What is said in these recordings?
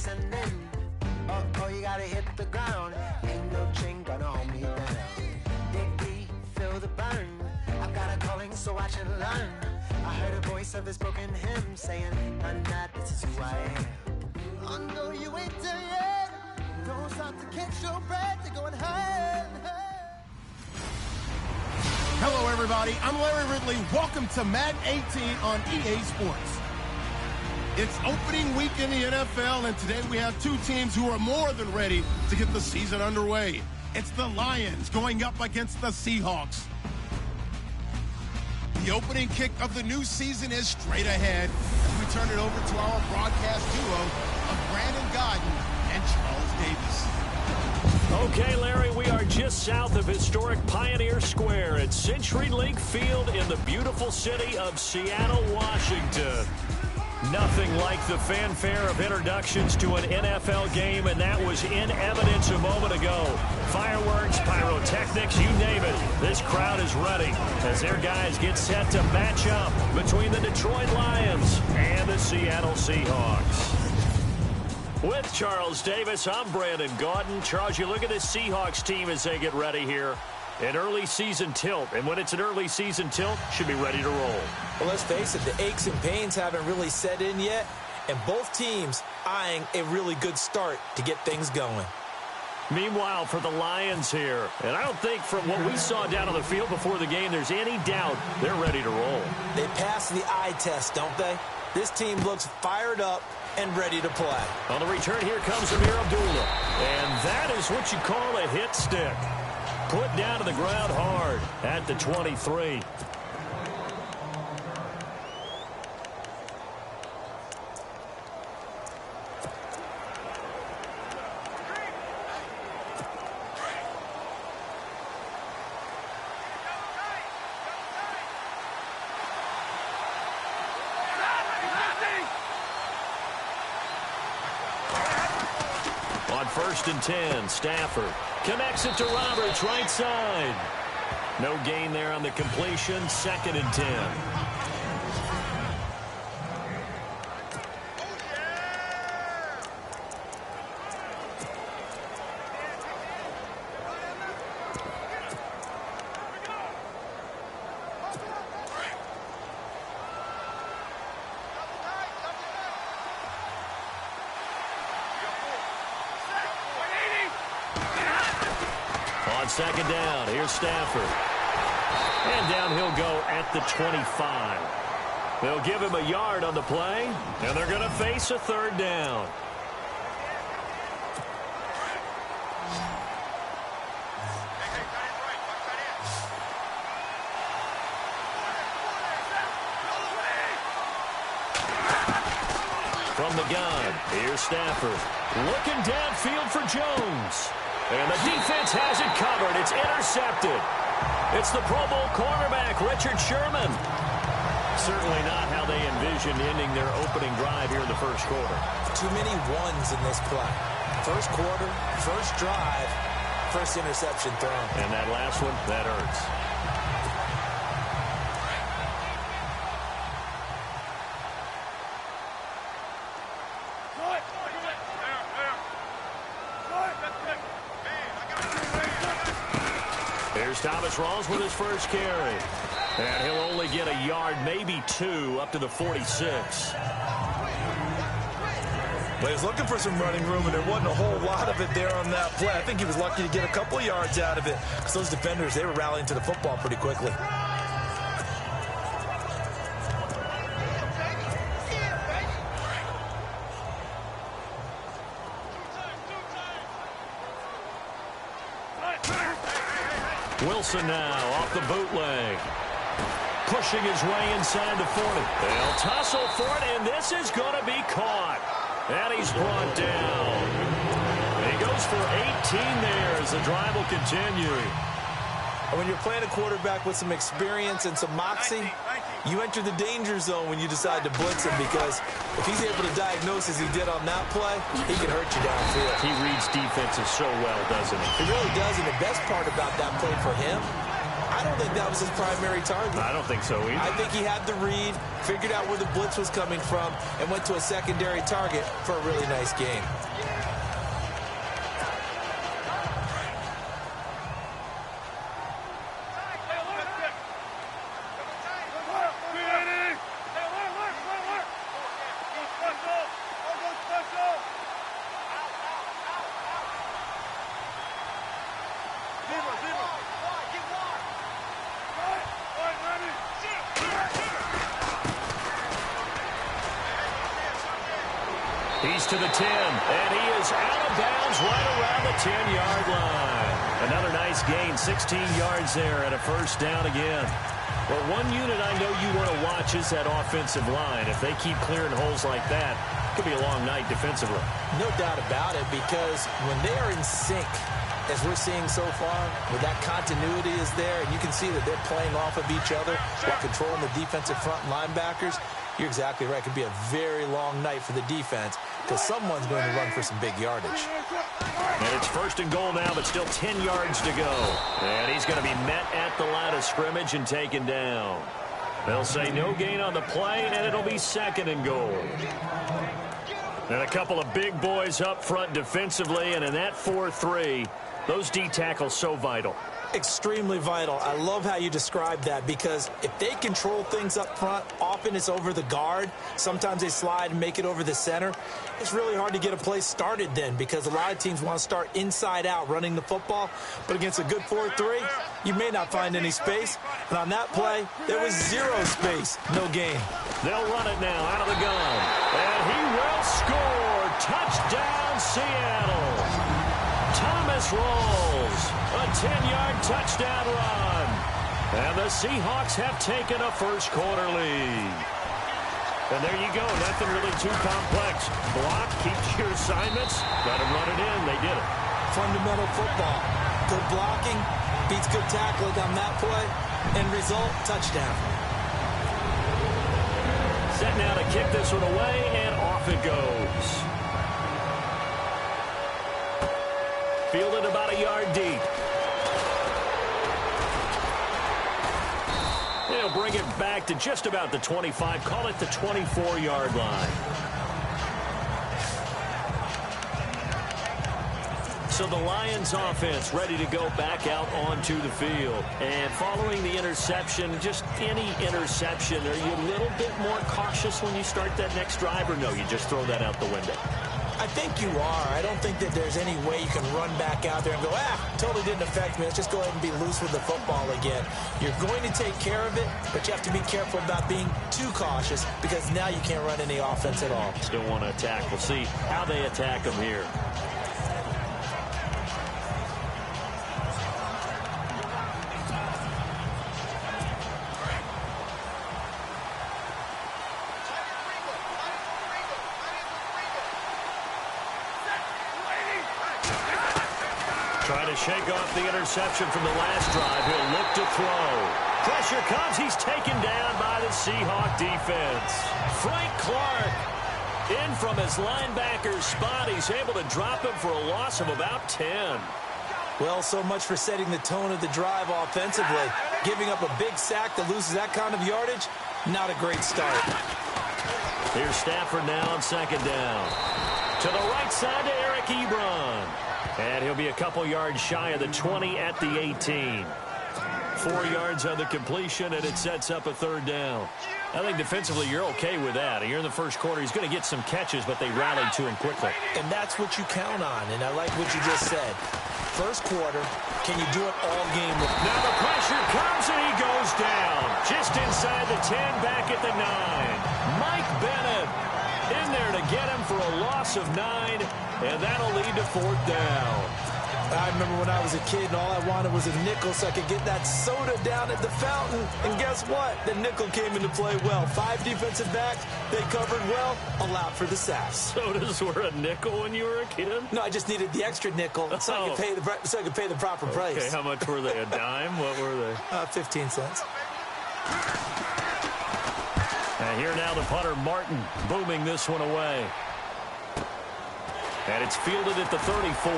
descending. Oh, you gotta hit the ground. Ain't no chain gonna hold me down. Dig deep, feel the burn. I've got a calling, so watch and learn. I heard a voice of this broken hymn saying, "I'm not, this is who I am." I know you ain't there yet. Don't stop to catch your breath. You're going higher and higher. Hello, everybody. I'm Larry Ridley. Welcome to Madden 18 on EA Sports. It's opening week in the NFL, and today we have two teams who are more than ready to get the season underway. It's the Lions going up against the Seahawks. The opening kick of the new season is straight ahead as we turn it over to our broadcast duo of Brandon Gaudin and Charles Davis. Okay, Larry, we are just south of historic Pioneer Square at CenturyLink Field in the beautiful city of Seattle, Washington. Nothing like the fanfare of introductions to an NFL game, and that was in evidence a moment ago. Fireworks, pyrotechnics, you name it. This crowd is ready as their guys get set to match up between the Detroit Lions and the Seattle Seahawks. With Charles Davis, I'm Brandon Gaudin. Charles, you look at this Seahawks team as they get ready here. An early season tilt, and when it's an early season tilt, should be ready to roll. Well, let's face it, the aches and pains haven't really set in yet, and both teams eyeing a really good start to get things going. Meanwhile, for the Lions here, and I don't think from what we saw down on the field before the game, there's any doubt they're ready to roll. They passed the eye test, don't they? This team looks fired up and ready to play. On the return, here comes Amir Abdullah, and that is what you call a hit stick. Put down to the ground hard at the 23. On 1st and 10, Stafford connects it to Roberts, right side. No gain there on the completion. 2nd and 10. On 2nd down, here's Stafford. And down he'll go at the 25. They'll give him a yard on the play, and they're going to face a 3rd down. From the gun, here's Stafford. Looking downfield for Jones. And the defense has it covered. It's intercepted. It's the Pro Bowl cornerback, Richard Sherman. Certainly not how they envisioned ending their opening drive here in the first quarter. Too many ones in this play. First quarter, first drive, first interception thrown. And that last one, that hurts. Here's Thomas Rawls with his first carry. And he'll only get a yard, maybe 2, up to the 46. But he's looking for some running room, and there wasn't a whole lot of it there on that play. I think he was lucky to get a couple of yards out of it because those defenders, they were rallying to the football pretty quickly. Wilson now off the bootleg. Pushing his way inside the 40. They'll tussle for it, and this is going to be caught. And he's brought down. And he goes for 18 there as the drive will continue. And when you're playing a quarterback with some experience and some moxie, you enter the danger zone when you decide to blitz him, because if he's able to diagnose as he did on that play, he can hurt you downfield. He reads defenses so well, doesn't he? He really does, and the best part about that play for him, I don't think that was his primary target. I don't think so either. I think he had the read, figured out where the blitz was coming from, and went to a secondary target for a really nice gain. He's to the 10, and he is out of bounds right around the 10-yard line. Another nice gain, 16 yards there, and a first down again. Well, one unit I know you want to watch is that offensive line. If they keep clearing holes like that, it could be a long night defensively. No doubt about it, because when they are in sync, as we're seeing so far, where that continuity is there, and you can see that they're playing off of each other while controlling the defensive front linebackers, you're exactly right. It could be a very long night for the defense because someone's going to run for some big yardage. And it's first and goal now, but still 10 yards to go. And he's going to be met at the line of scrimmage and taken down. They'll say no gain on the play, and it'll be second and goal. And a couple of big boys up front defensively, and in that 4-3, those D tackles so vital. Extremely vital. I love how you describe that, because if they control things up front, often it's over the guard. Sometimes they slide and make it over the center. It's really hard to get a play started then, because a lot of teams want to start inside out running the football. But against a good 4-3, you may not find any space. And on that play, there was zero space. No gain. They'll run it now out of the gun. And he will score. Touchdown, Seattle. Thomas rolls. A 10-yard touchdown run. And the Seahawks have taken a first-quarter lead. And there you go. Nothing really too complex. Block, keep your assignments. Let them run it in. They did it. Fundamental football. Good blocking beats good tackling on that play. End result, touchdown. Set now to kick this one away, and off it goes. Fielded about a yard deep. They'll bring it back to just about the 25. Call it the 24-yard line. So the Lions offense ready to go back out onto the field. And following the interception, just any interception, are you a little bit more cautious when you start that next drive, or no, you just throw that out the window? I think you are. I don't think that there's any way you can run back out there and go, totally didn't affect me. Let's just go ahead and be loose with the football again. You're going to take care of it, but you have to be careful about being too cautious, because now you can't run any offense at all. Still want to attack. We'll see how they attack them here. Trying to shake off the interception from the last drive. He'll look to throw. Pressure comes. He's taken down by the Seahawk defense. Frank Clark in from his linebacker spot. He's able to drop him for a loss of about 10. Well, so much for setting the tone of the drive offensively. Giving up a big sack that loses that kind of yardage, not a great start. Here's Stafford now on second down. To the right side to Eric Ebron. And he'll be a couple yards shy of the 20 at the 18. 4 yards on the completion, and it sets up a third down. I think defensively you're okay with that. You're in the first quarter. He's going to get some catches, but they rallied to him quickly. And that's what you count on, and I like what you just said. First quarter, can you do it all game? Now the pressure comes, and he goes down. Just inside the 10, back at the 9. Mike Bennett in there to get him for a loss of 9, and that'll lead to fourth down. I remember when I was a kid and all I wanted was a nickel so I could get that soda down at the fountain. And guess what? The nickel came into play well. 5 defensive backs, they covered well, allowed for the sacks. Sodas were a nickel when you were a kid? No, I just needed the extra nickel so I could pay the proper price. Okay, how much were they? A dime? What were they? 15 cents. And here now the punter, Martin, booming this one away. And it's fielded at the 34.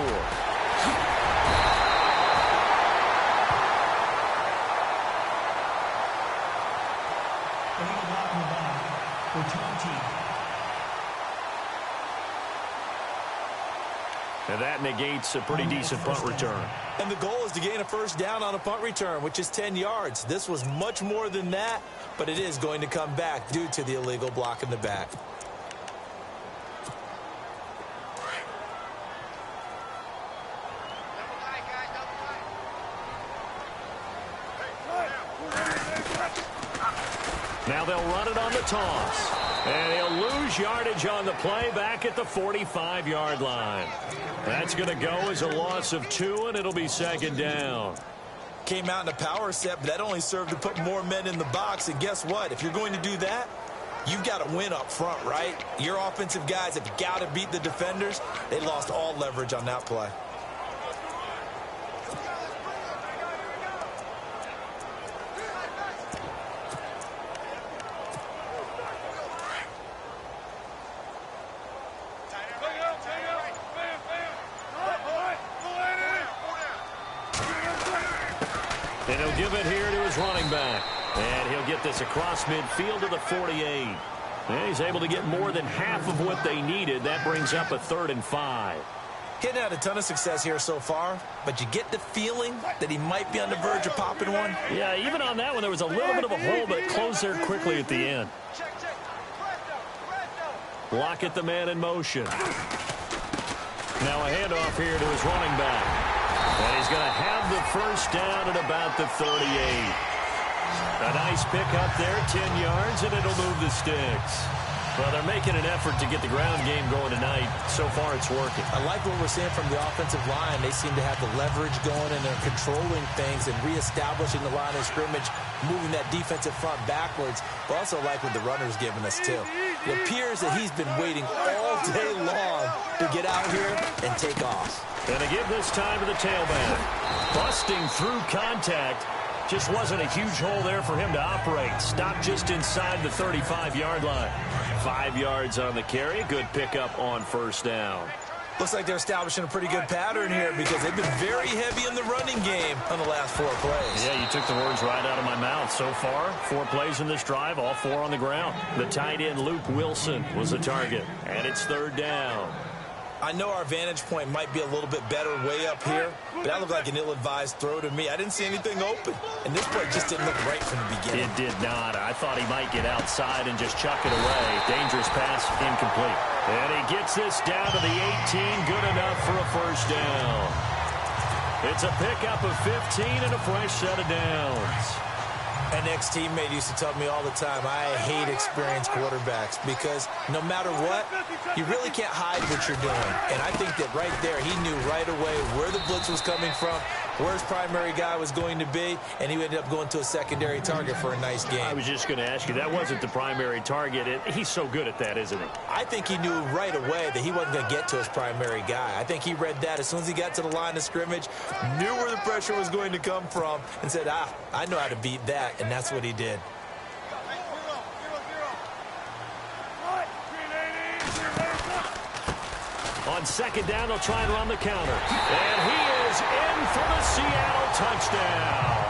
And that negates a pretty decent punt return. And the goal is to gain a first down on a punt return, which is 10 yards. This was much more than that, but it is going to come back due to the illegal block in the back. Now they'll run it on the toss. And he'll lose yardage on the play back at the 45-yard line. That's going to go as a loss of 2, and it'll be second down. Came out in a power set, but that only served to put more men in the box. And guess what? If you're going to do that, you've got to win up front, right? Your offensive guys have got to beat the defenders. They lost all leverage on that play. And he'll give it here to his running back. And he'll get this across midfield to the 48. And he's able to get more than half of what they needed. That brings up a 3rd and 5. He hadn't had a ton of success here so far, but you get the feeling that he might be on the verge of popping one. Yeah, even on that one, there was a little bit of a hole, but it closed there quickly at the end. Lockett, the man in motion. Now a handoff here to his running back. And he's going to have the first down at about the 38. A nice pick up there, 10 yards, and it'll move the sticks. Well, they're making an effort to get the ground game going tonight. So far, it's working. I like what we're seeing from the offensive line. They seem to have the leverage going, and they're controlling things and reestablishing the line of scrimmage, moving that defensive front backwards. But also like what the runner's giving us, too. It appears that he's been waiting all day long to get out here and take off. And they give this time to the tailback. Busting through contact. Just wasn't a huge hole there for him to operate. Stopped just inside the 35-yard line. 5 yards on the carry. Good pickup on first down. Looks like they're establishing a pretty good pattern here because they've been very heavy in the running game on the last 4 plays. Yeah, you took the words right out of my mouth. So far, 4 plays in this drive, all 4 on the ground. The tight end, Luke Wilson, was the target. And it's 3rd down. I know our vantage point might be a little bit better way up here, but that looked like an ill-advised throw to me. I didn't see anything open, and this play just didn't look right from the beginning. It did not. I thought he might get outside and just chuck it away. Dangerous pass, incomplete. And he gets this down to the 18, good enough for a first down. It's a pickup of 15 and a fresh set of downs. An ex-teammate used to tell me all the time, I hate experienced quarterbacks because no matter what, you really can't hide what you're doing. And I think that right there, he knew right away where the blitz was coming from, where his primary guy was going to be, and he ended up going to a secondary target for a nice game. I was just going to ask you, that wasn't the primary target. He's so good at that, isn't he? I think he knew right away that he wasn't going to get to his primary guy. I think he read that as soon as he got to the line of scrimmage, knew where the pressure was going to come from, and said, I know how to beat that, and that's what he did. On second down, they'll try and run the counter. And he is in for the Seattle touchdown.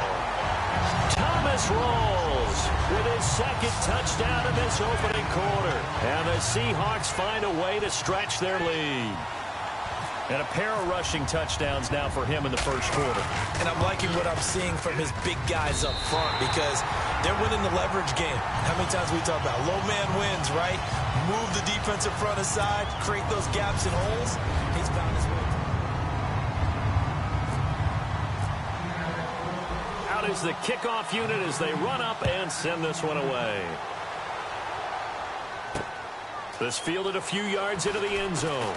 Thomas rolls with his second touchdown in this opening quarter. And the Seahawks find a way to stretch their lead. And a pair of rushing touchdowns now for him in the first quarter. And I'm liking what I'm seeing from his big guys up front because they're winning the leverage game. How many times we talk about low man wins, right? Move the defensive front aside, create those gaps and holes. He's found his way. Out is the kickoff unit as they run up and send this one away. This fielded a few yards into the end zone.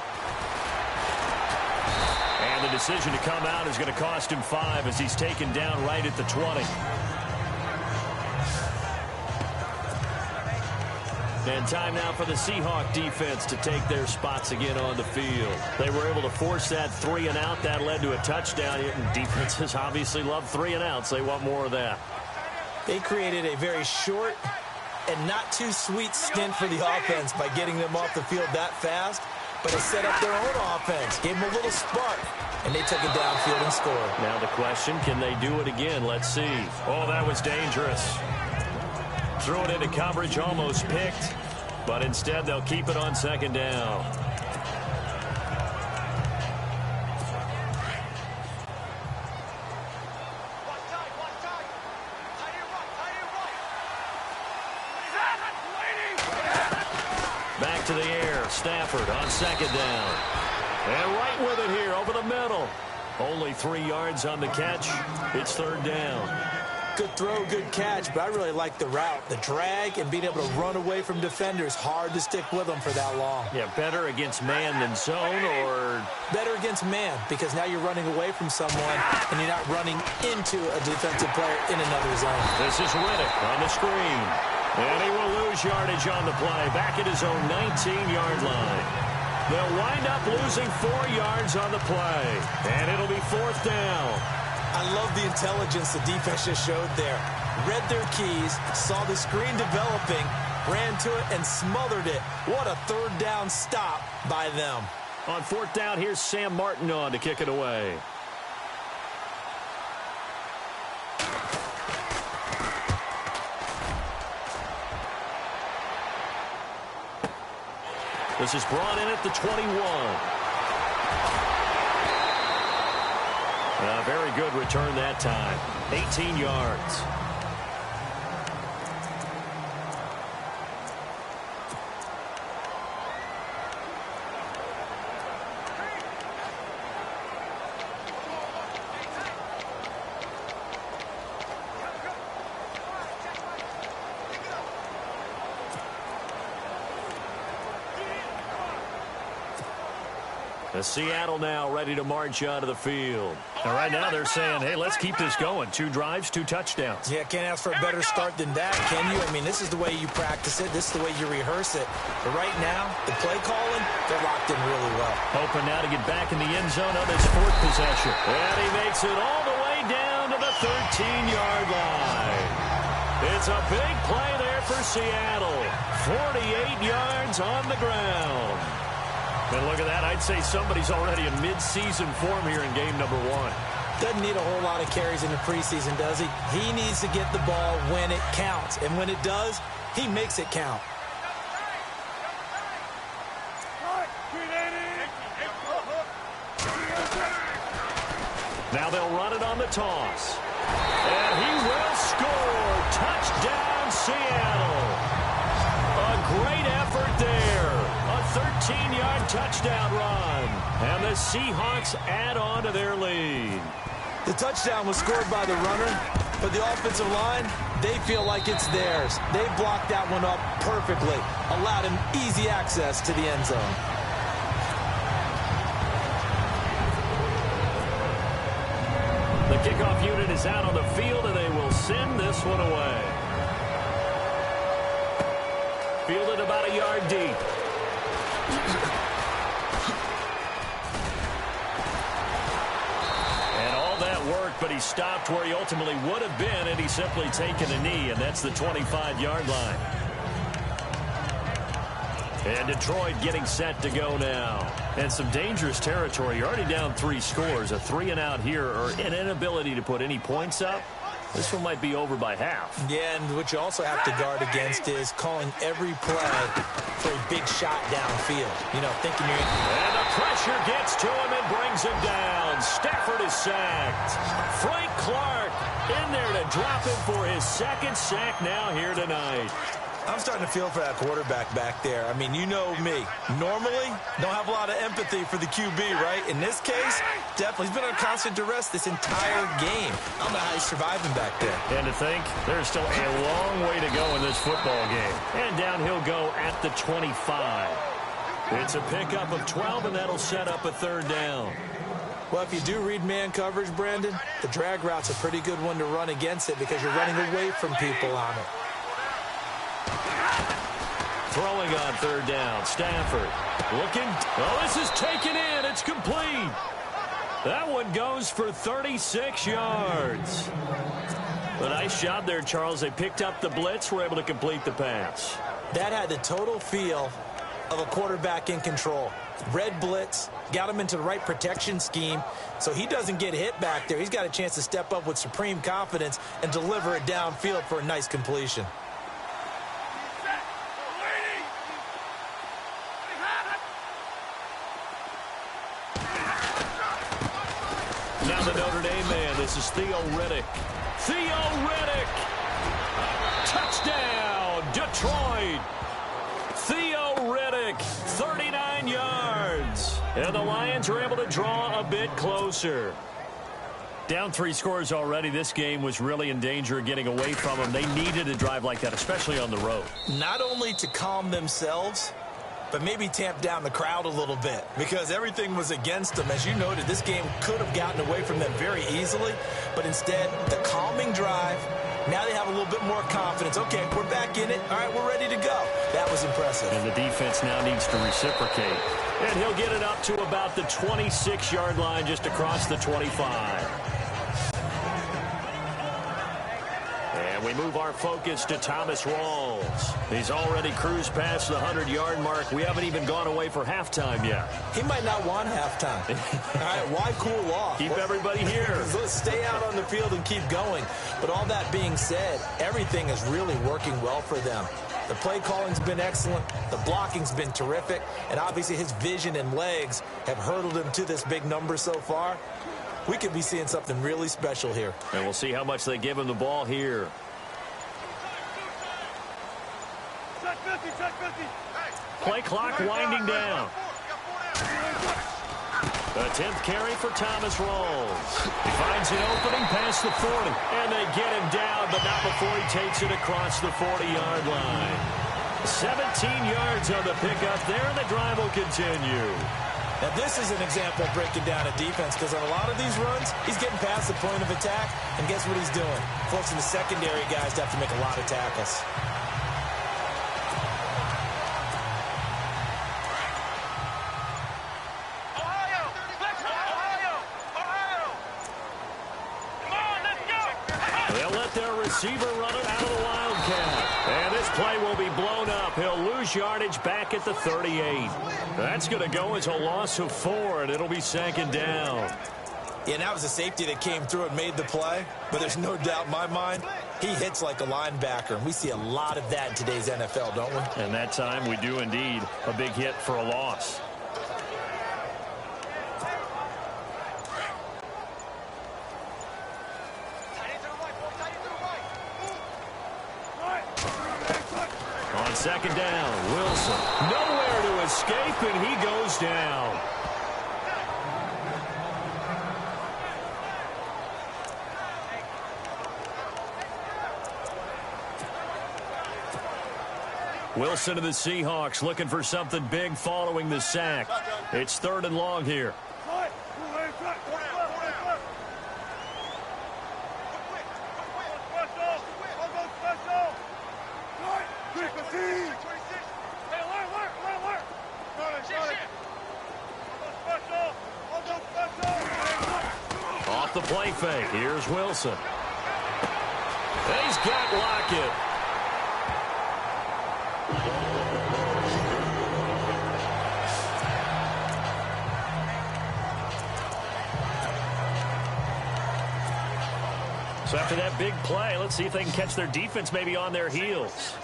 And the decision to come out is going to cost him 5 as he's taken down right at the 20. And time now for the Seahawk defense to take their spots again on the field. They were able to force that 3 and out. That led to a touchdown. Defenses obviously love 3 and outs. They want more of that. They created a very short and not too sweet stint for the offense by getting them off the field that fast. But they set up their own offense, gave them a little spark, and they took it downfield and scored. Now the question, can they do it again? Let's see. Oh, that was dangerous. Threw it into coverage, almost picked. But instead, they'll keep it on second down. Back to the air. Stafford on second down. And right with it here over the middle. Only 3 yards on the catch. It's third down. Good throw, good catch, but I really like the route. The drag and being able to run away from defenders. Hard to stick with them for that long. Yeah, better against man than zone, or? Better against man, because now you're running away from someone and you're not running into a defensive player in another zone. This is Riddick on the screen. And he will lose yardage on the play. Back at his own 19-yard line. They'll wind up losing 4 yards on the play. And it'll be fourth down. I love the intelligence the defense just showed there. Read their keys, saw the screen developing, ran to it, and smothered it. What a third down stop by them. On fourth down, here's Sam Martin on to kick it away. This is brought in at the 21. A very good return that time. 18 yards. Seattle now ready to march out of the field. All right, now they're saying, hey, let's keep this going. 2 drives, 2 touchdowns. Yeah, can't ask for a better start than that, can you? I mean, this is the way you practice it. This is the way you rehearse it. But right now, the play calling, they're locked in really well. Hoping now to get back in the end zone on this 4th possession. And he makes it all the way down to the 13-yard line. It's a big play there for Seattle. 48 yards on the ground. And look at that. I'd say somebody's already in mid-season form here in game number 1. Doesn't need a whole lot of carries in the preseason, does he? He needs to get the ball when it counts. And when it does, he makes it count. Now they'll run it on the toss. And he will score. Touchdown, Seattle. A great effort there. A 13-yard touchdown run. And the Seahawks add on to their lead. The touchdown was scored by the runner, but the offensive line, they feel like it's theirs. They blocked that one up perfectly, allowed him easy access to the end zone. The kickoff unit is out on the field, and they will send this one away. Fielded about a yard deep. And all that work, but he stopped where he ultimately would have been, and he's simply taken a knee, and that's the 25-yard line. And Detroit getting set to go now. And some dangerous territory. You're already down 3 scores. A 3-and-out here, or an inability to put any points up. This one might be over by half. Yeah, and what you also have to guard against is calling every play for a big shot downfield. You know, thinking you're... And the pressure gets to him and brings him down. Stafford is sacked. Frank Clark in there to drop him for his 2nd sack now here tonight. I'm starting to feel for that quarterback back there. I mean, you know me. Normally, don't have a lot of empathy for the QB, right? In this case, definitely. He's been under constant duress this entire game. I don't know how he's surviving back there. And to think, there's still a long way to go in this football game. And down he'll go at the 25. It's a pickup of 12, and that'll set up a 3rd down. Well, if you do read man coverage, Brandon, the drag route's a pretty good one to run against it because you're running away from people on it. Throwing on 3rd down, Stafford looking. Oh, this is taken in. It's complete. That one goes for 36 yards. A nice job there, Charles. They picked up the blitz, were able to complete the pass. That had the total feel of a quarterback in control. Red blitz, got him into the right protection scheme, so he doesn't get hit back there. He's got a chance to step up with supreme confidence and deliver it downfield for a nice completion. now the Notre Dame man. This is Theo Riddick. Theo Riddick! Touchdown, Detroit! Theo Riddick, 39 yards. And the Lions are able to draw a bit closer. Down 3 scores already. This game was really in danger of getting away from them. They needed a drive like that, especially on the road. Not only to calm themselves, but maybe tamp down the crowd a little bit because everything was against them. As you noted, this game could have gotten away from them very easily, but instead, the calming drive, now they have a little bit more confidence. Okay, we're back in it. All right, we're ready to go. That was impressive. And the defense now needs to reciprocate. And he'll get it up to about the 26-yard line, just across the 25. And we move our focus to Thomas Rawls. He's already cruised past the 100-yard mark. We haven't even gone away for halftime yet. He might not want halftime. All right, why cool off? Keep everybody here. Let's stay out on the field and keep going. But all that being said, everything is really working well for them. The play calling's been excellent. The blocking's been terrific. And obviously his vision and legs have hurdled him to this big number so far. We could be seeing something really special here. And we'll see how much they give him the ball here. Play clock winding down. The 10th carry for Thomas Rawls. He finds an opening past the 40. And they get him down, but not before he takes it across the 40-yard line. 17 yards on the pickup there, and the drive will continue. Now, this is an example of breaking down a defense because on a lot of these runs, he's getting past the point of attack, and guess what he's doing? Forcing the secondary guys to have to make a lot of tackles. Receiver running out of the Wildcat. And this play will be blown up. He'll lose yardage back at the 38. That's going to go as a loss of 4, and it'll be 2nd down. Yeah, that was a safety that came through and made the play. But there's no doubt in my mind, he hits like a linebacker. And we see a lot of that in today's NFL, don't we? And that time we do indeed. A big hit for a loss. On 2nd down, Wilson. Nowhere to escape, and he goes down. Wilson to the Seahawks looking for something big following the sack. It's 3rd and long here. Off the play fake. Here's Wilson. He's got Lockett. So after that big play, let's see if they can catch their defense maybe on their heels.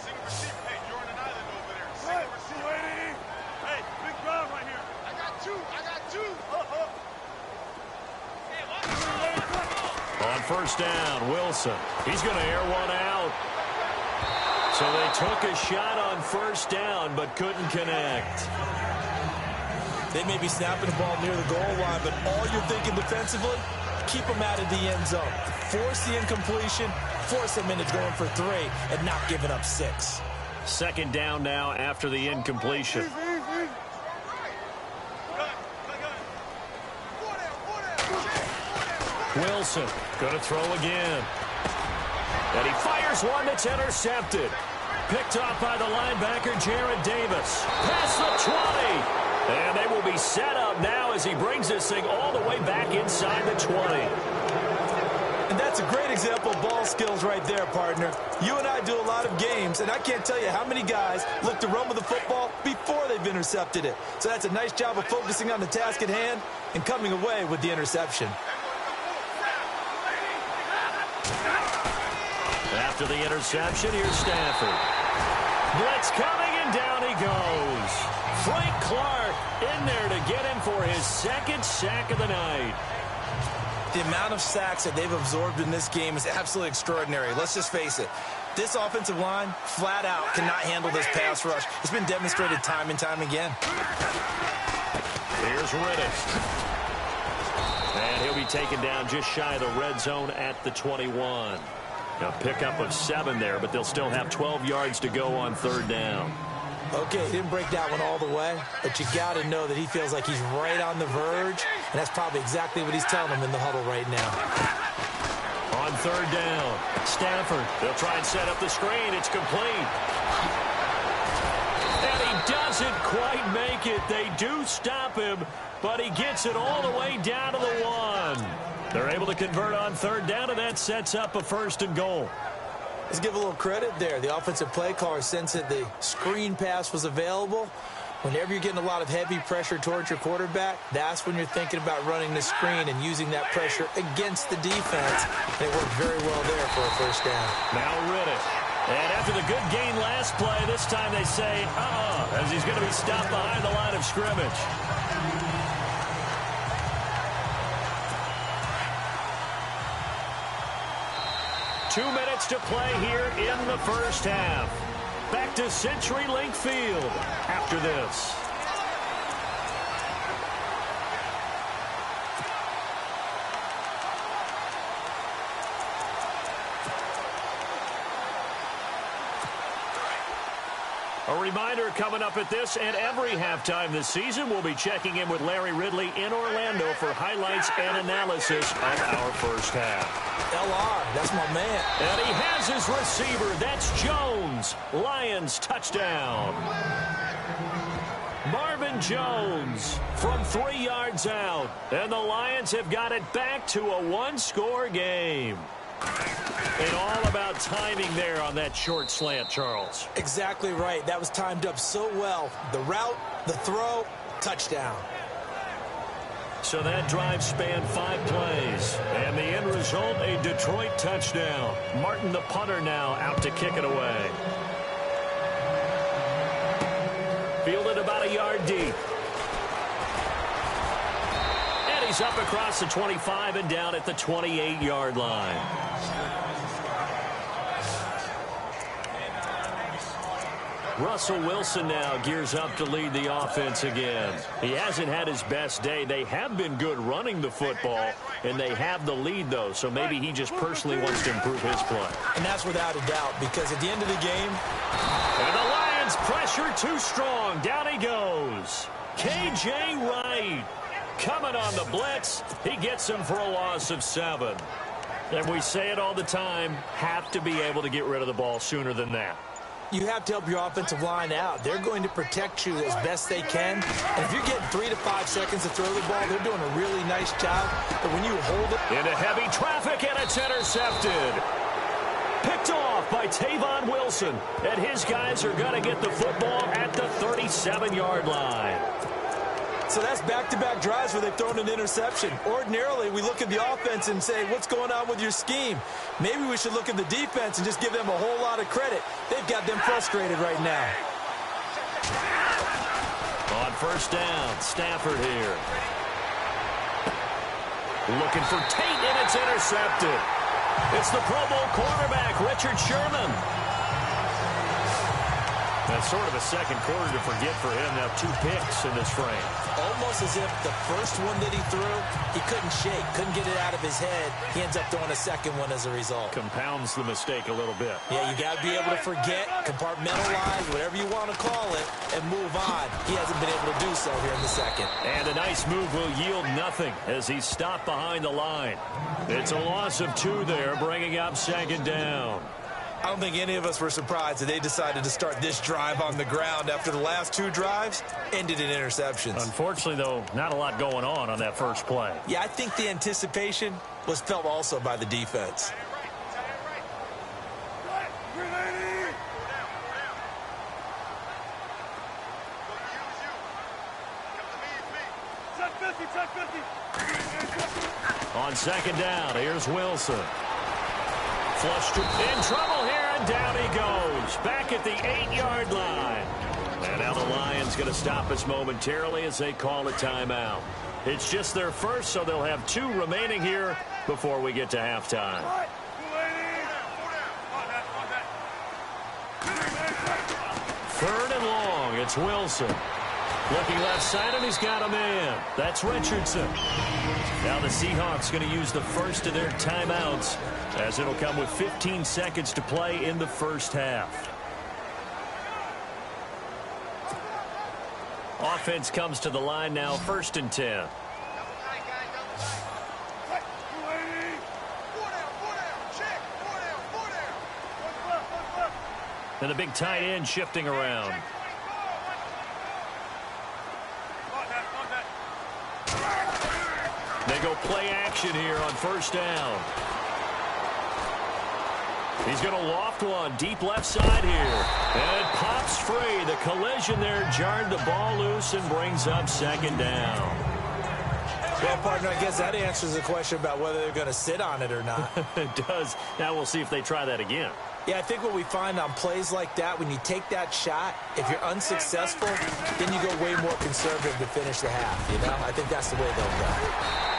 On 1st down, Wilson. He's going to air one out. So they took a shot on 1st down, but couldn't connect. They may be snapping the ball near the goal line, but all you're thinking defensively, keep them out of the end zone. Force the incompletion, force them into going for 3, and not giving up 6. 2nd down now after the incompletion. Wilson going to throw again. And he fires one that's intercepted. Picked off by the linebacker, Jared Davis. Past the 20. And they will be set up now as he brings this thing all the way back inside the 20. And that's a great example of ball skills right there, partner. You and I do a lot of games, and I can't tell you how many guys look to run with the football before they've intercepted it. So that's a nice job of focusing on the task at hand and coming away with the interception. After the interception, here's Stafford. Blitz coming, and down he goes. Frank Clark in there to get him for his 2nd sack of the night. The amount of sacks that they've absorbed in this game is absolutely extraordinary. Let's just face it. This offensive line, flat out, cannot handle this pass rush. It's been demonstrated time and time again. Here's Riddick. And he'll be taken down just shy of the red zone at the 21. A pickup of 7 there, but they'll still have 12 yards to go on 3rd down. Okay, he didn't break that one all the way, but you got to know that he feels like he's right on the verge, and that's probably exactly what he's telling him in the huddle right now. On 3rd down, Stafford. They'll try and set up the screen. It's complete. And he doesn't quite make it. They do stop him, but he gets it all the way down to the 1. They're able to convert on 3rd down, and that sets up a 1st and goal. Let's give a little credit there. The offensive play caller sensed that the screen pass was available. Whenever you're getting a lot of heavy pressure towards your quarterback, that's when you're thinking about running the screen and using that pressure against the defense. And it worked very well there for a 1st down. Now Riddick. And after the good gain last play, this time they say, as he's going to be stopped behind the line of scrimmage. Two minutes to play here in the 1st half. Back to CenturyLink Field after this. A reminder coming up at this and every halftime this season, we'll be checking in with Larry Ridley in Orlando for highlights and analysis of our 1st half. LR, that's my man. And he has his receiver. That's Jones. Lions touchdown. Marvin Jones from 3 yards out. And the Lions have got it back to a 1-score game. And all about timing there on that short slant, Charles. Exactly right. That was timed up so well. The route, the throw, touchdown. So that drive spanned 5 plays. And the end result, a Detroit touchdown. Martin, the punter, now out to kick it away. Fielded about a yard deep. And he's up across the 25 and down at the 28-yard line. Russell Wilson now gears up to lead the offense again. He hasn't had his best day. They have been good running the football, and they have the lead, though, so maybe he just personally wants to improve his play. And that's without a doubt, because at the end of the game... And the Lions pressure too strong. Down he goes. K.J. Wright coming on the blitz. He gets him for a loss of 7. And we say it all the time, have to be able to get rid of the ball sooner than that. You have to help your offensive line out. They're going to protect you as best they can. And if you're getting 3 to 5 seconds to throw the ball, they're doing a really nice job. But when you hold it... Into heavy traffic, and it's intercepted. Picked off by Tavon Wilson. And his guys are going to get the football at the 37-yard line. So that's back-to-back drives where they've thrown an interception. Ordinarily, we look at the offense and say, what's going on with your scheme? Maybe we should look at the defense and just give them a whole lot of credit. They've got them frustrated right now. On 1st down, Stafford here. Looking for Tate, and it's intercepted. It's the Pro Bowl quarterback, Richard Sherman. That's sort of a second quarter to forget for him. Now 2 picks in this frame. Almost as if the first one that he threw, he couldn't shake, couldn't get it out of his head. He ends up throwing a second one as a result. Compounds the mistake a little bit. Yeah, you got to be able to forget, compartmentalize, whatever you want to call it, and move on. He hasn't been able to do so here in the second. And a nice move will yield nothing as he's stopped behind the line. It's a loss of 2 there, bringing up 2nd down. I don't think any of us were surprised that they decided to start this drive on the ground after the last 2 drives ended in interceptions. Unfortunately, though, not a lot going on that first play. Yeah, I think the anticipation was felt also by the defense. On 2nd down, here's Wilson. Flushed in trouble here, and down he goes. Back at the 8-yard line. And now the Lions going to stop us momentarily as they call a timeout. It's just their first, so they'll have 2 remaining here before we get to halftime. 3rd and long. It's Wilson. Looking left side, and he's got a man. That's Richardson. Now the Seahawks going to use the first of their timeouts, as it'll come with 15 seconds to play in the first half. Offense comes to the line now, 1st and 10. And the big tight end shifting around. They go play action here on 1st down. He's going to loft one deep left side here. And it pops free. The collision there jarred the ball loose and brings up 2nd down. Well, partner, I guess that answers the question about whether they're going to sit on it or not. It does. Now we'll see if they try that again. Yeah, I think what we find on plays like that, when you take that shot, if you're unsuccessful, then you go way more conservative to finish the half, you know? I think that's the way they'll go.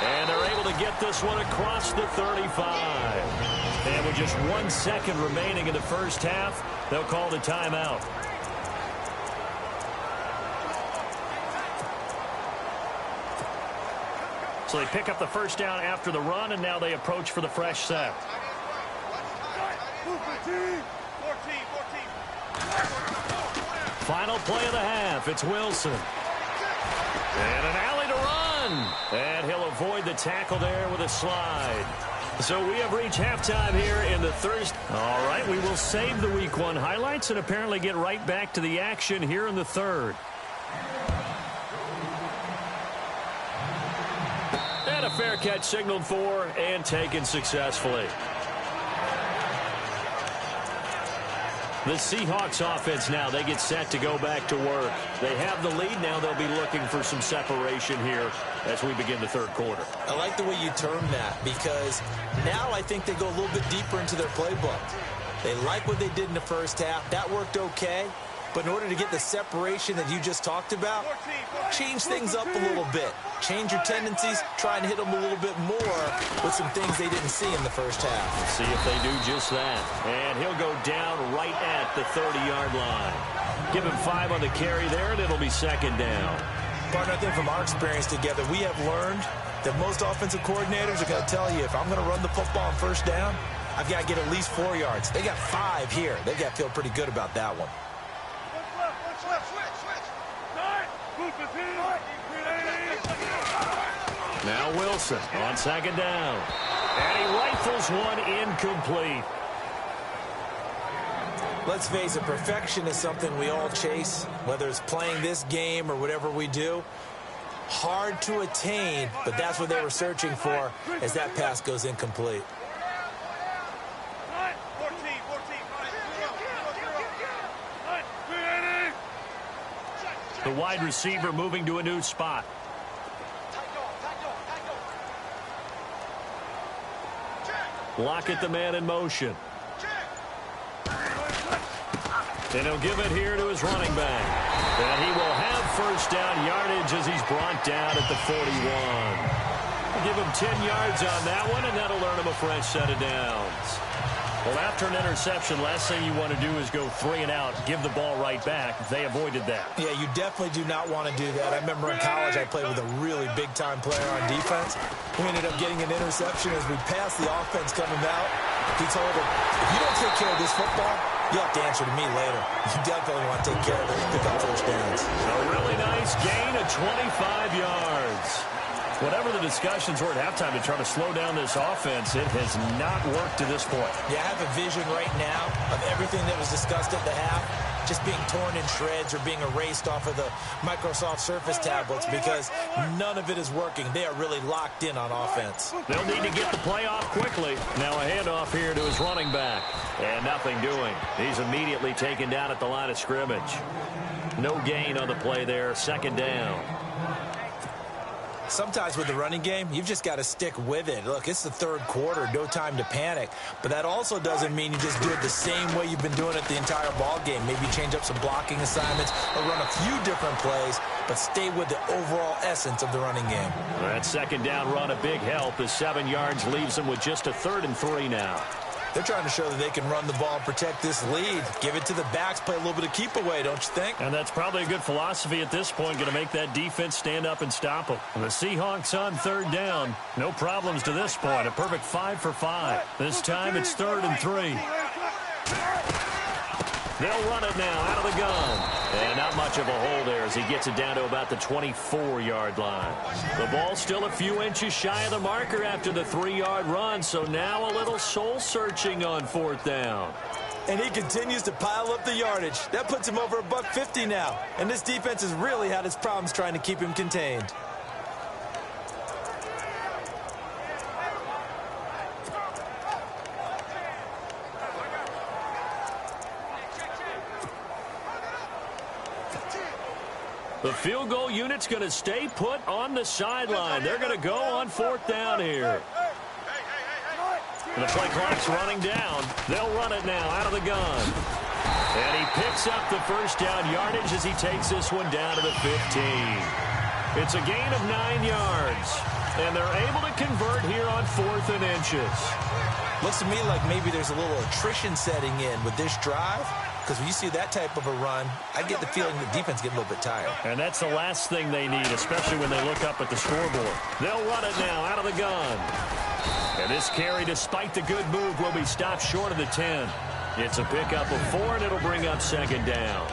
And they're able to get this one across the 35. And with just 1 second remaining in the first half, they'll call the timeout. So they pick up the 1st down after the run, and now they approach for the fresh set. Final play of the half. It's Wilson. And an alley to run. And he'll avoid the tackle there with a slide. So we have reached halftime here in the third. All right, we will save the Week 1 highlights and apparently get right back to the action here in the 3rd. And a fair catch signaled for and taken successfully. The Seahawks offense now, they get set to go back to work. They have the lead now. They'll be looking for some separation here as we begin the 3rd quarter. I like the way you term that, because now I think they go a little bit deeper into their playbook. They like what they did in the first half. That worked okay. But in order to get the separation that you just talked about, change things up a little bit. Change your tendencies, try and hit them a little bit more with some things they didn't see in the first half. See if they do just that. And he'll go down right at the 30-yard line. Give him 5 on the carry there, and it'll be 2nd down. Partner, I think from our experience together, we have learned that most offensive coordinators are going to tell you, if I'm going to run the football on 1st down, I've got to get at least 4 yards. They got 5 here. They've got to feel pretty good about that one. Now Wilson on 2nd down. And he rifles one incomplete. Let's face it, perfection is something we all chase, whether it's playing this game or whatever we do. Hard to attain, but that's what they were searching for as that pass goes incomplete. The wide receiver moving to a new spot. Lockett, the man in motion. And he'll give it here to his running back. And he will have 1st down yardage as he's brought down at the 41. We'll give him 10 yards on that one, and that'll earn him a fresh set of downs. Well, after an interception, last thing you want to do is go 3 and out, give the ball right back. They avoided that. Yeah, you definitely do not want to do that. I remember in college I played with a really big-time player on defense. We ended up getting an interception as we passed the offense coming out. He told him, if you don't take care of this football, you'll have to answer to me later. You definitely want to take care of it and pick up 1st downs. A really nice gain of 25 yards. Whatever the discussions were at halftime to try to slow down this offense, it has not worked to this point. Yeah, I have a vision right now of everything that was discussed at the half just being torn in shreds or being erased off of the Microsoft Surface tablets, because none of it is working. They are really locked in on offense. They'll need to get the play off quickly. Now a handoff here to his running back. And nothing doing. He's immediately taken down at the line of scrimmage. No gain on the play there. 2nd down. Sometimes with the running game, you've just got to stick with it. Look, it's the third quarter, no time to panic. But that also doesn't mean you just do it the same way you've been doing it the entire ball game. Maybe change up some blocking assignments or run a few different plays, but stay with the overall essence of the running game. That second down run, a big help as 7 yards leaves them with just a 3rd and 3 now. They're trying to show that they can run the ball and protect this lead. Give it to the backs, play a little bit of keep away, don't you think? And that's probably a good philosophy at this point, going to make that defense stand up and stop them. And the Seahawks on 3rd down. No problems to this point. A perfect 5 for 5. This time it's 3rd and 3. They'll run it now out of the gun. And not much of a hole there as he gets it down to about the 24-yard line. The ball still a few inches shy of the marker after the 3-yard run, so now a little soul-searching on 4th down. And he continues to pile up the yardage. That puts him over $150 now. And this defense has really had its problems trying to keep him contained. The field goal unit's going to stay put on the sideline. They're going to go on 4th down here. And the play clock's running down. They'll run it now out of the gun. And he picks up the first down yardage as he takes this one down to the 15. It's a gain of 9 yards. And they're able to convert here on 4th and inches. Looks to me like maybe there's a little attrition setting in with this drive. Because when you see that type of a run, I get the feeling the defense gets a little bit tired. And that's the last thing they need, especially when they look up at the scoreboard. They'll run it now out of the gun. And this carry, despite the good move, will be stopped short of the 10. It's a pickup of 4, and it'll bring up 2nd down.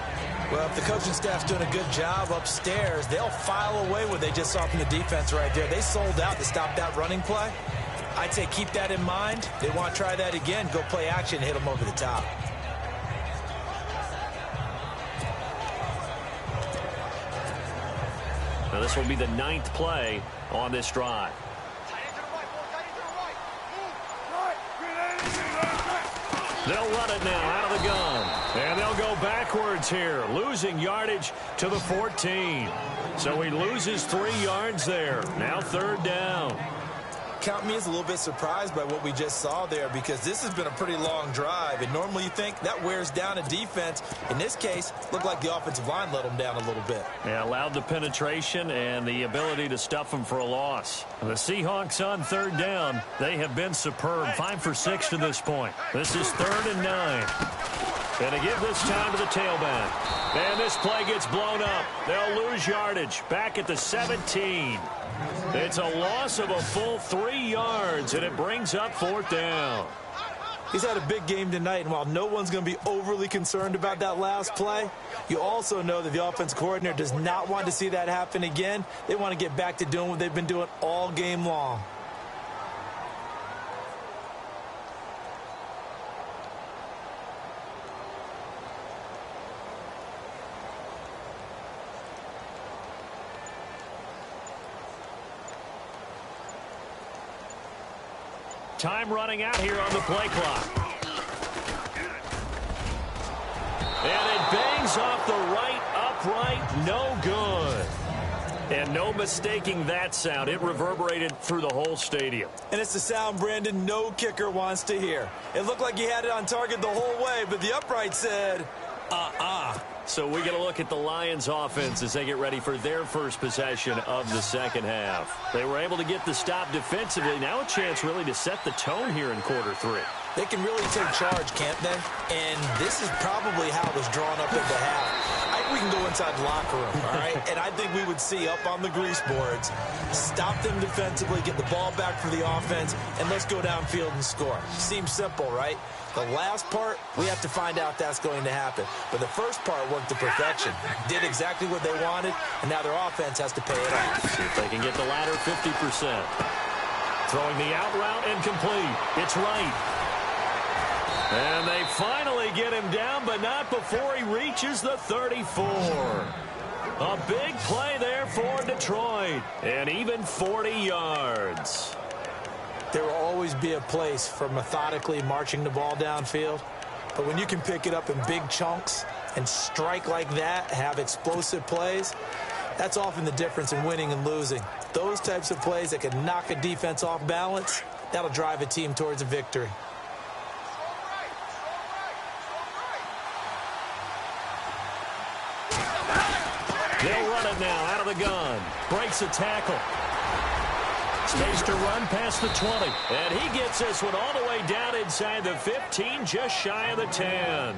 Well, if the coaching staff's doing a good job upstairs, they'll file away what they just saw from the defense right there. They sold out to stop that running play. I'd say keep that in mind. They want to try that again, go play action, hit them over the top. Now this will be the 9th play on this drive. They'll run it now out of the gun. And they'll go backwards here, losing yardage to the 14. So he loses 3 yards there. Now 3rd down. Count me as a little bit surprised by what we just saw there because this has been a pretty long drive. And normally you think that wears down a defense. In this case, looked like the offensive line let them down a little bit. Yeah, allowed the penetration and the ability to stuff them for a loss. And the Seahawks on 3rd down, they have been superb. 5 for 6 to this point. This is 3rd and 9. And to give this time to the tailback. And this play gets blown up. They'll lose yardage back at the 17. It's a loss of a full 3 yards, and it brings up 4th down. He's had a big game tonight, and while no one's going to be overly concerned about that last play, you also know that the offense coordinator does not want to see that happen again. They want to get back to doing what they've been doing all game long. Time running out here on the play clock. And it bangs off the right upright. No good. And no mistaking that sound. It reverberated through the whole stadium. And it's the sound, Brandon, no kicker wants to hear. It looked like he had it on target the whole way, but the upright said, So we get a look at the Lions offense as they get ready for their first possession of the second half. They were able to get the stop defensively. Now a chance really to set the tone here in quarter 3. They can really take charge, can't they? And this is probably how it was drawn up at the half. We can go inside the locker room, all right? And I think we would see up on the grease boards, stop them defensively, get the ball back for the offense, and let's go downfield and score. Seems simple, right? The last part, we have to find out that's going to happen. But the first part worked to perfection. Did exactly what they wanted, and now their offense has to pay it off. See if they can get the latter 50%. Throwing the out route and complete. It's right. And they finally get him down, but not before he reaches the 34. A big play there for Detroit. And even 40 yards. There will always be a place for methodically marching the ball downfield. But when you can pick it up in big chunks and strike like that, have explosive plays, That's often the difference in winning and losing. Those types of plays that can knock a defense off balance, that'll drive a team towards a victory. They'll run it now out of the gun. Breaks a tackle. Space to run past the 20. And he gets this one all the way down inside the 15, just shy of the 10.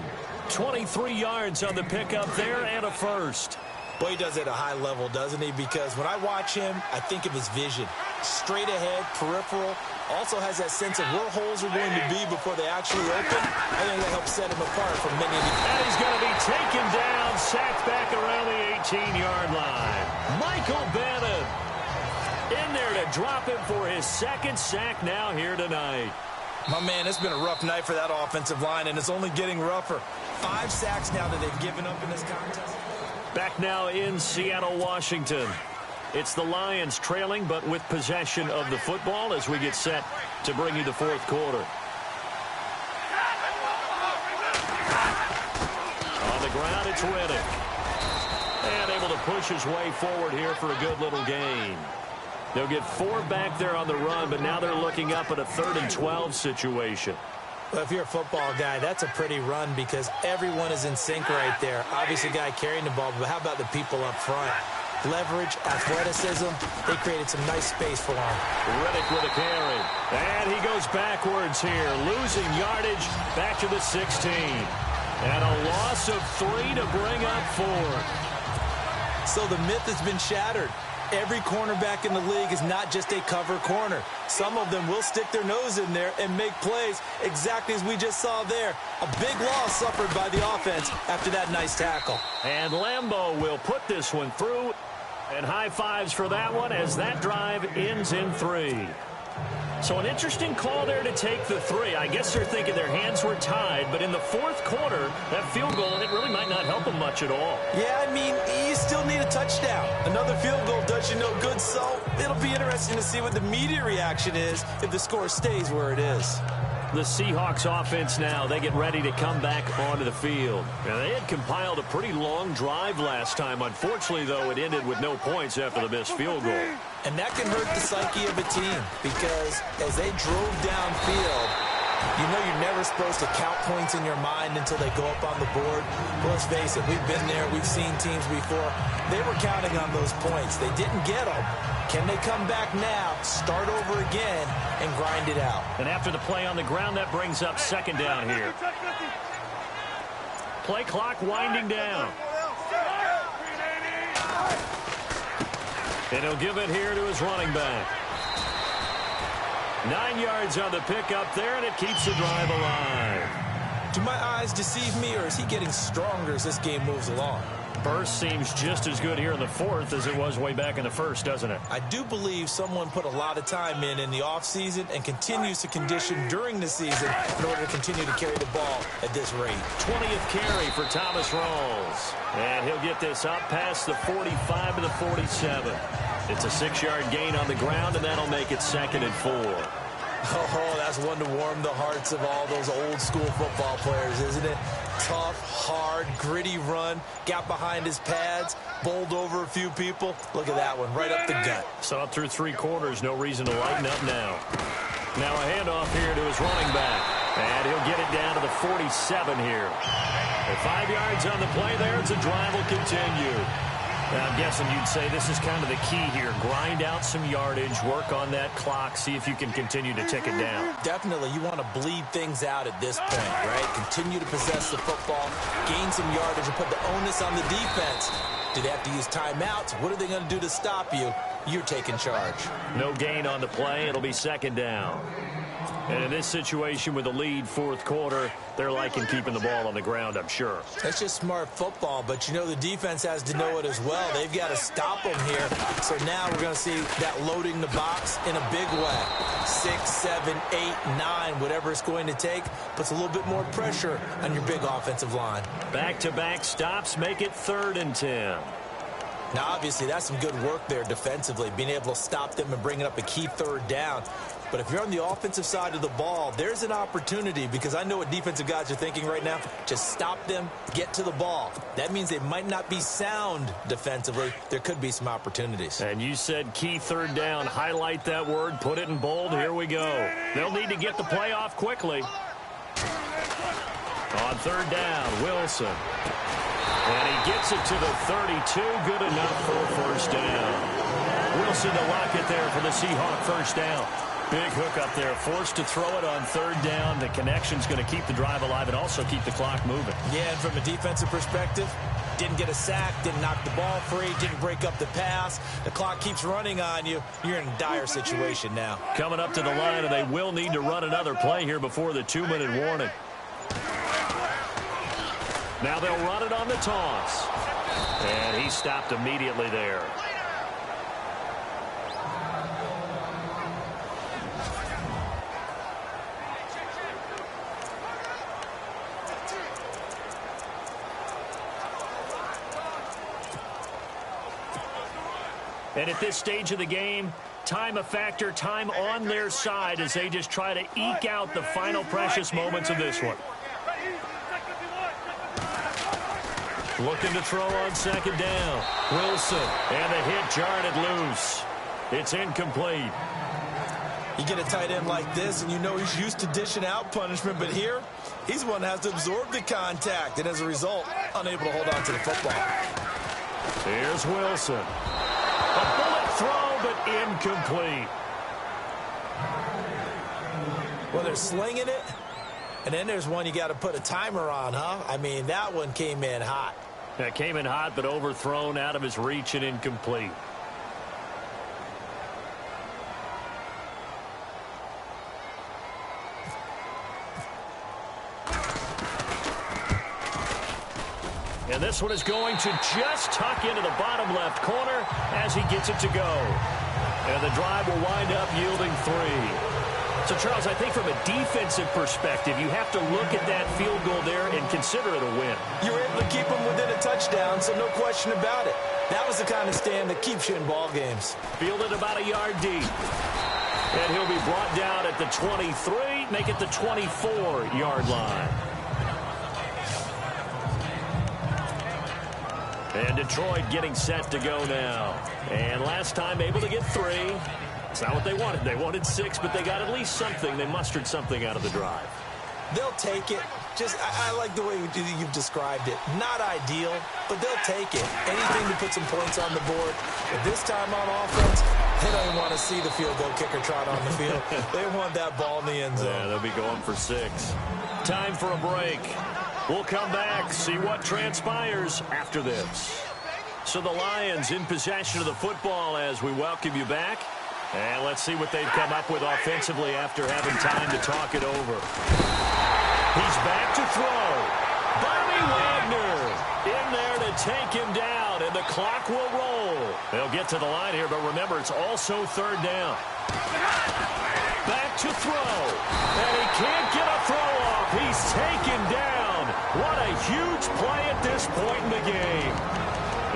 23 yards on the pickup there and a first. Boy, he does it at a high level, doesn't he? Because when I watch him, I think of his vision. Straight ahead, peripheral. Also has that sense of where holes are going to be before they actually open. I think that helps set him apart from many of the... And he's going to be taken down, sacked back around the 18-yard line. Michael Bannon in there to drop him for his second sack now here tonight. My man, it's been a rough night for that offensive line, and it's only getting rougher. 5 sacks now that they've given up in this contest. Back now in Seattle, Washington. It's the Lions trailing, but with possession of the football as we get set to bring you the fourth quarter. On the ground, it's Reddick. And able to push his way forward here for a good little gain. They'll get 4 back there on the run, but now they're looking up at a 3rd and 12 situation. Well, if you're a football guy, that's a pretty run because everyone is in sync right there. Obviously, guy carrying the ball, but how about the people up front? Leverage, athleticism, they created some nice space for him. Reddick with a carry. And he goes backwards here, losing yardage back to the 16. And a loss of 3 to bring up 4. So the myth has been shattered. Every cornerback in the league is not just a cover corner. Some of them will stick their nose in there and make plays exactly as we just saw there. A big loss suffered by the offense after that nice tackle. And Lambeau will put this one through. And high fives for that one as that drive ends in 3. So an interesting call there to take the 3. I guess they're thinking their hands were tied, but in the fourth quarter, that field goal, it really might not help them much at all. Yeah, I mean, you still need a touchdown. Another field goal does you no good, so it'll be interesting to see what the media reaction is if the score stays where it is. The Seahawks offense now, they get ready to come back onto the field. Now, they had compiled a pretty long drive last time. Unfortunately, though, it ended with no points after the missed field goal. And that can hurt the psyche of a team because as they drove downfield, you know you're never supposed to count points in your mind until they go up on the board. But let's face it, we've been there. We've seen teams before. They were counting on those points. They didn't get them. Can they come back now, start over again, and grind it out? And after the play on the ground, that brings up second down here. Play clock winding down. And he'll give it here to his running back. 9 yards on the pickup there, and it keeps the drive alive. Do my eyes deceive me, or is he getting stronger as this game moves along? Burst seems just as good here in the fourth as it was way back in the first, doesn't it? I do believe someone put a lot of time in the offseason and continues to condition during the season in order to continue to carry the ball at this rate. 20th carry for Thomas Rawls. And he'll get this up past the 45 to the 47. It's a 6-yard gain on the ground, and that'll make it 2nd and 4. Oh, that's one to warm the hearts of all those old-school football players, isn't it? Tough, hard, gritty run, got behind his pads, bowled over a few people. Look at that one, right up the gut. Saw it through 3 quarters, no reason to lighten up now. Now a handoff here to his running back, and he'll get it down to the 47 here. At 5 yards on the play there, the drive will continue. Now, I'm guessing you'd say this is kind of the key here. Grind out some yardage, work on that clock, see if you can continue to tick it down. Definitely, you want to bleed things out at this point, right? Continue to possess the football, gain some yardage, and put the onus on the defense. Do they have to use timeouts? What are they going to do to stop you? You're taking charge. No gain on the play. It'll be 2nd down. And in this situation with the lead fourth quarter, they're liking keeping the ball on the ground, I'm sure. That's just smart football, but you know the defense has to know it as well. They've got to stop them here. So now we're going to see that loading the box in a big way. 6, 7, 8, 9, whatever it's going to take, puts a little bit more pressure on your big offensive line. Back-to-back stops make it 3rd and 10. Now, obviously, that's some good work there defensively, being able to stop them and bringing up a key 3rd down. But if you're on the offensive side of the ball, there's an opportunity, because I know what defensive guys are thinking right now. Just stop them, get to the ball. That means they might not be sound defensively. There could be some opportunities. And you said key third down. Highlight that word. Put it in bold. Here we go. They'll need to get the play off quickly. On third down, Wilson. And he gets it to the 32. Good enough for a first down. Wilson to lock it there for the Seahawk first down. Big hook up there. Forced to throw it on third down. The connection's going to keep the drive alive and also keep the clock moving. Yeah, and from a defensive perspective, didn't get a sack, didn't knock the ball free, didn't break up the pass. The clock keeps running on you. You're in a dire situation now. Coming up to the line, and they will need to run another play here before the 2-minute warning. Now they'll run it on the toss. And he stopped immediately there. And at this stage of the game, time a factor, time on their side as they just try to eke out the final precious moments of this one. Looking to throw on second down. Wilson, and the hit jarred it loose. It's incomplete. You get a tight end like this, and you know he's used to dishing out punishment, but here, he's the one that has to absorb the contact, and as a result, unable to hold on to the football. Here's Wilson. A bullet throw, but incomplete. Well, they're slinging it, and then there's one you got to put a timer on, huh? I mean, that one came in hot. That came in hot, but overthrown, out of his reach, and incomplete. And this one is going to just tuck into the bottom left corner as he gets it to go. And the drive will wind up yielding 3. So, Charles, I think from a defensive perspective, you have to look at that field goal there and consider it a win. You were able to keep them within a touchdown, so no question about it. That was the kind of stand that keeps you in ball games. Fielded about a yard deep. And he'll be brought down at the 23, make it the 24-yard line. And Detroit getting set to go now. And last time able to get 3. It's not what they wanted. They wanted 6, but they got at least something. They mustered something out of the drive. They'll take it. Just, I like the way you've described it. Not ideal, but they'll take it. Anything to put some points on the board. But this time on offense, they don't want to see the field goal kicker trot on the field. They want that ball in the end zone. Yeah, they'll be going for 6. Time for a break. We'll come back, see what transpires after this. So the Lions in possession of the football as we welcome you back. And let's see what they've come up with offensively after having time to talk it over. He's back to throw. Bobby Wagner in there to take him down, and the clock will roll. They'll get to the line here, but remember, it's also third down. Back to throw. And he can't get a throw off. He's taken down. What a huge play at this point in the game.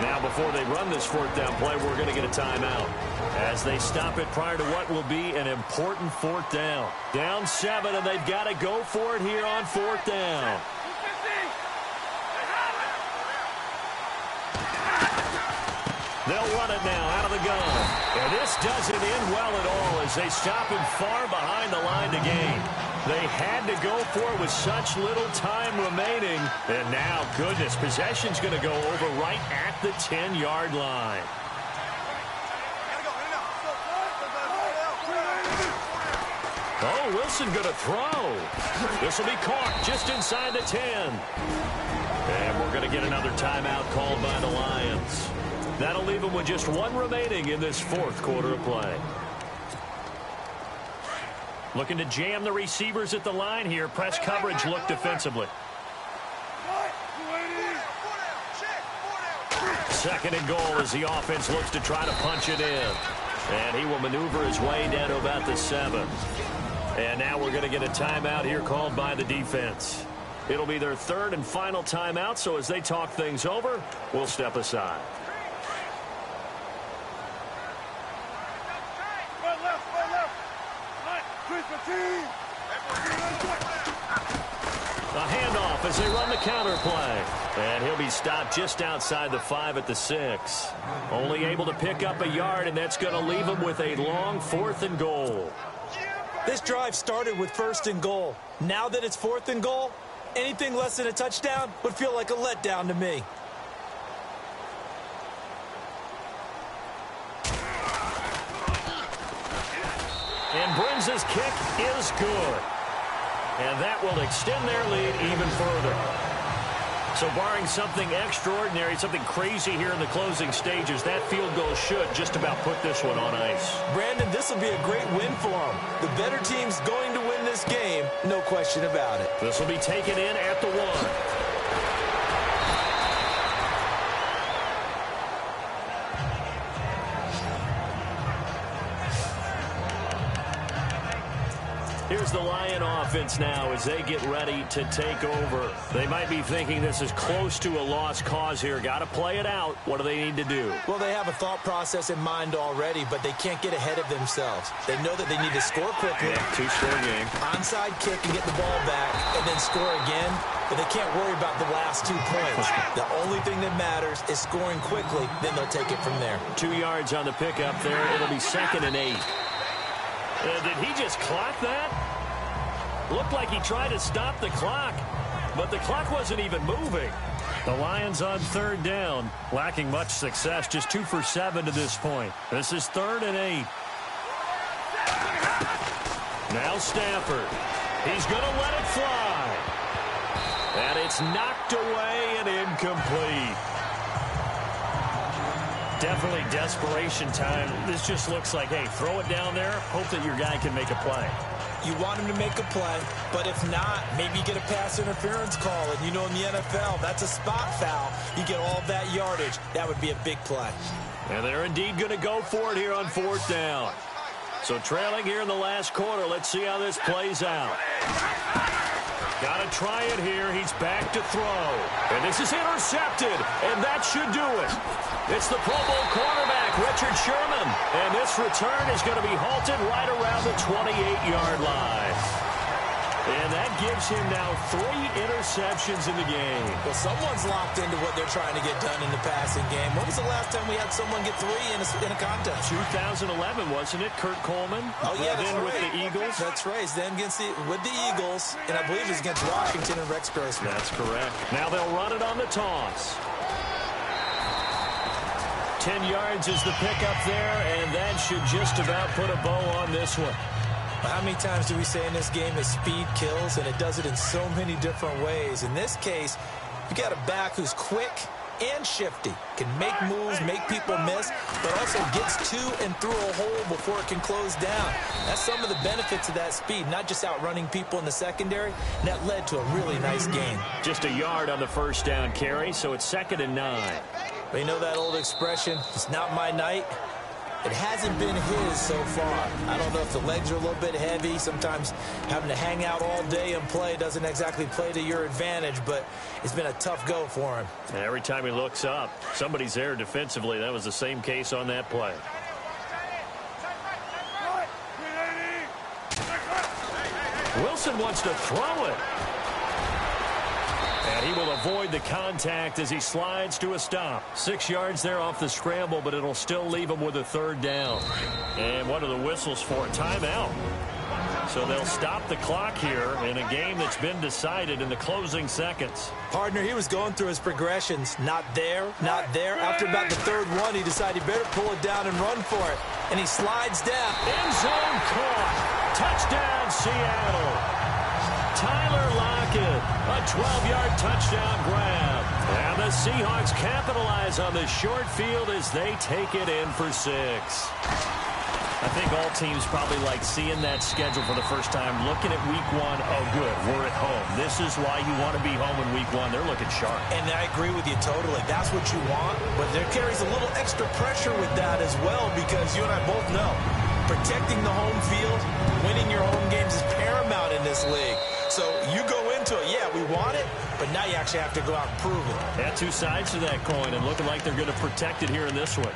Now, before they run this fourth down play, we're going to get a timeout as they stop it prior to what will be an important fourth down. Down 7, and they've got to go for it here on fourth down. They'll run it now out of the gun. And this doesn't end well at all as they stop him far behind the line to gain. They had to go for it with such little time remaining. And now, goodness, possession's going to go over right at the 10-yard line. Oh, Wilson going to throw. This will be caught just inside the 10. And we're going to get another timeout called by the Lions. That'll leave them with just 1 remaining in this fourth quarter of play. Looking to jam the receivers at the line here. Press coverage look defensively. Second and goal as the offense looks to try to punch it in. And he will maneuver his way down to about the 7. And now we're going to get a timeout here called by the defense. It'll be their third and final timeout, so as they talk things over, we'll step aside. A handoff as they run the counter play. And he'll be stopped just outside the 5 at the 6. Only able to pick up a yard, and that's going to leave him with a long 4th and goal. This drive started with 1st and goal. Now that it's 4th and goal, anything less than a touchdown would feel like a letdown to me. And Brins' kick is good. And that will extend their lead even further. So barring something extraordinary, something crazy here in the closing stages, that field goal should just about put this one on ice. Brandon, this will be a great win for them. The better team's going to win this game, no question about it. This will be taken in at the 1. Here's the Lion offense now as they get ready to take over. They might be thinking this is close to a lost cause here. Got to play it out. What do they need to do? Well, they have a thought process in mind already, but they can't get ahead of themselves. They know that they need to score quickly. Yeah, 2-score game. Onside kick and get the ball back and then score again, but they can't worry about the last 2 points. The only thing that matters is scoring quickly, then they'll take it from there. 2 yards on the pickup there. It'll be 2nd and 8. Did he just clock that? Looked like he tried to stop the clock, but the clock wasn't even moving. The Lions on 3rd down, lacking much success, just 2 for 7 to this point. This is 3rd and 8. Now Stafford. He's going to let it fly. And it's knocked away and incomplete. Definitely desperation time. This just looks like, hey, throw it down there, hope that your guy can make a play. You want him to make a play, but if not, maybe you get a pass interference call. And you know in the NFL, that's a spot foul. You get all of that yardage. That would be a big play. And they're indeed going to go for it here on 4th down. So trailing here in the last quarter, let's see how this plays out. Got to try it here. He's back to throw. And this is intercepted, and that should do it. It's the Pro Bowl quarterback, Richard Sherman. And this return is going to be halted right around the 28-yard line. And that gives him now 3 interceptions in the game. Well, someone's locked into what they're trying to get done in the passing game. When was the last time we had someone get 3 in a contest? 2011, wasn't it? Kurt Coleman. Oh, yeah, that's right. With the Eagles. That's right. Then with the Eagles, and I believe it was against Washington and Rex Grossman. That's correct. Now they'll run it on the toss. 10 yards is the pickup there, and that should just about put a bow on this one. How many times do we say in this game that speed kills, and it does it in so many different ways? In this case, you got a back who's quick and shifty, can make moves, make people miss, but also gets to and through a hole before it can close down. That's some of the benefits of that speed, not just outrunning people in the secondary, and that led to a really nice gain. Just a yard on the 1st down carry, so it's 2nd and 9. But you know that old expression, it's not my night. It hasn't been his so far. I don't know if the legs are a little bit heavy. Sometimes having to hang out all day and play doesn't exactly play to your advantage, but it's been a tough go for him. And every time he looks up, somebody's there defensively. That was the same case on that play. Wilson wants to throw it. And he will avoid the contact as he slides to a stop. 6 yards there off the scramble, but it'll still leave him with a 3rd down. And what are the whistles for? Timeout. So they'll stop the clock here in a game that's been decided in the closing seconds. Partner, he was going through his progressions. Not there, not there. After about the 3rd one, he decided he better pull it down and run for it. And he slides down. End zone caught. Touchdown, Seattle. Tyler Lockett, a 12-yard touchdown grab. And the Seahawks capitalize on the short field as they take it in for 6. I think all teams probably like seeing that schedule for the first time, looking at week 1. Oh, good, we're at home. This is why you want to be home in week 1. They're looking sharp. And I agree with you totally. That's what you want. But there carries a little extra pressure with that as well, because you and I both know protecting the home field, winning your home games is paramount in this league. So you go into it, yeah, we want it, but now you actually have to go out and prove it. Yeah, 2 sides to that coin, and looking like they're going to protect it here in this one.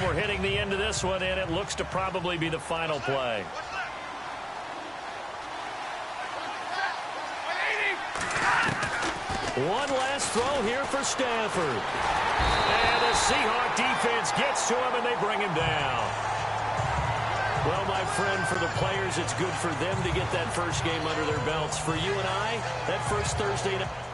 we're hitting the end of this one, and it looks to probably be the final play. One last throw here for Stafford. And the Seahawk defense gets to him, and they bring him down. Well, my friend, for the players, it's good for them to get that first game under their belts. For you and I, that first Thursday night.